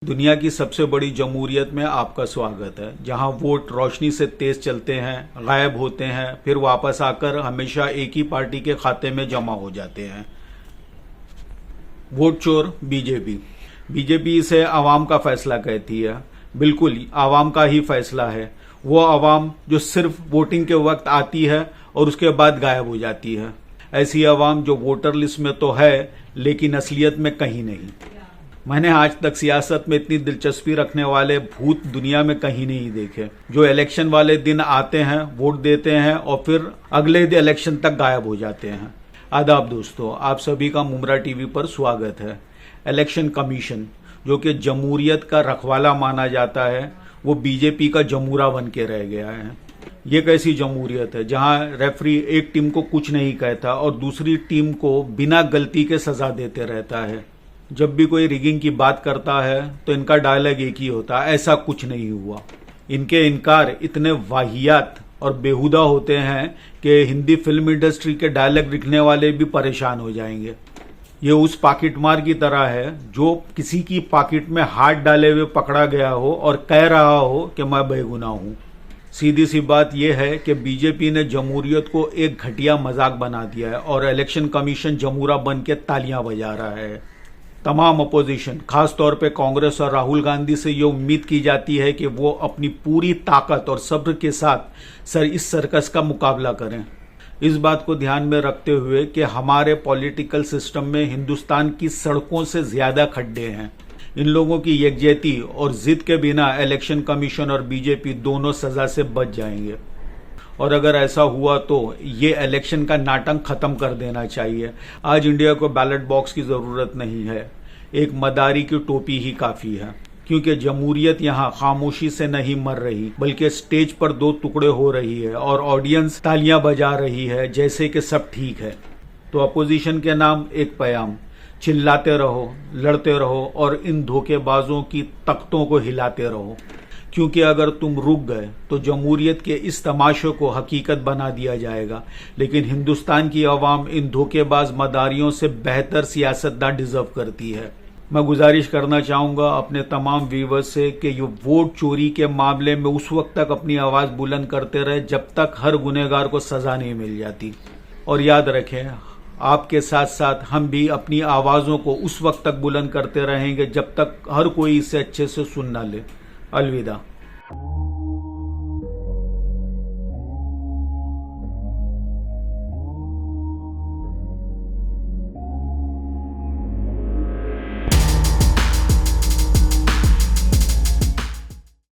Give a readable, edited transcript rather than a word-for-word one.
दुनिया की सबसे बड़ी जमहूरियत में आपका स्वागत है, जहां वोट रोशनी से तेज चलते हैं, गायब होते हैं, फिर वापस आकर हमेशा एक ही पार्टी के खाते में जमा हो जाते हैं। वोट चोर बीजेपी इसे आवाम का फैसला कहती है। बिल्कुल आवाम का ही फैसला है। वो आवाम जो सिर्फ वोटिंग के वक्त आती है और उसके बाद गायब हो जाती है। ऐसी आवाम जो वोटर लिस्ट में तो है लेकिन असलियत में कहीं नहीं। मैंने आज तक सियासत में इतनी दिलचस्पी रखने वाले भूत दुनिया में कहीं नहीं देखे, जो इलेक्शन वाले दिन आते हैं, वोट देते हैं और फिर अगले इलेक्शन तक गायब हो जाते हैं। आदाब दोस्तों, आप सभी का मुमरा टीवी पर स्वागत है। इलेक्शन कमीशन जो कि जमहूरियत का रखवाला माना जाता है, वो बीजेपी का जमूरा बन के रह गया है। ये कैसी जमहूरियत है जहां रेफरी एक टीम को कुछ नहीं कहता और दूसरी टीम को बिना गलती के सजा देते रहता है। जब भी कोई रिगिंग की बात करता है तो इनका डायलॉग एक ही होता है, ऐसा कुछ नहीं हुआ। इनके इनकार इतने वाहियात और बेहुदा होते हैं कि हिंदी फिल्म इंडस्ट्री के डायलॉग लिखने वाले भी परेशान हो जाएंगे। ये उस पाकिटमार की तरह है जो किसी की पॉकेट में हाथ डाले हुए पकड़ा गया हो और कह रहा हो कि मैं बेगुनाह हूं। सीधी सी बात यह है कि बीजेपी ने जमहूरियत को एक घटिया मजाक बना दिया है और इलेक्शन कमीशन जमूरा बन के तालियां बजा रहा है। तमाम अपोजिशन, खास तौर पे कांग्रेस और राहुल गांधी से ये उम्मीद की जाती है कि वो अपनी पूरी ताकत और सब्र के साथ इस सर्कस का मुकाबला करें। इस बात को ध्यान में रखते हुए कि हमारे पॉलिटिकल सिस्टम में हिंदुस्तान की सड़कों से ज्यादा खड्डे हैं। इन लोगों की यकजहती और जिद के बिना इलेक्शन कमीशन और बीजेपी दोनों सजा से बच जाएंगे। और अगर ऐसा हुआ तो ये इलेक्शन का नाटक खत्म कर देना चाहिए। आज इंडिया को बैलेट बॉक्स की जरूरत नहीं है, एक मदारी की टोपी ही काफी है, क्योंकि जमहूरियत यहाँ खामोशी से नहीं मर रही बल्कि स्टेज पर दो टुकड़े हो रही है और ऑडियंस तालियां बजा रही है जैसे कि सब ठीक है। तो अपोजिशन के नाम एक पैगाम, चिल्लाते रहो, लड़ते रहो और इन धोखेबाजों की तख्तों को हिलाते रहो, क्योंकि अगर तुम रुक गए तो जमहूरियत के इस तमाशे को हकीकत बना दिया जाएगा। लेकिन हिंदुस्तान की आवाम इन धोखेबाज मदारियों से बेहतर सियासतदान डिजर्व करती है। मैं गुजारिश करना चाहूंगा अपने तमाम व्यूवर्स से कि ये वोट चोरी के मामले में उस वक्त तक अपनी आवाज बुलंद करते रहे जब तक हर गुनहगार को सजा नहीं मिल जाती। और याद रखें, आपके साथ साथ हम भी अपनी आवाजों को उस वक्त तक बुलंद करते रहेंगे जब तक हर कोई इसे अच्छे से सुन ना ले। अलविदा।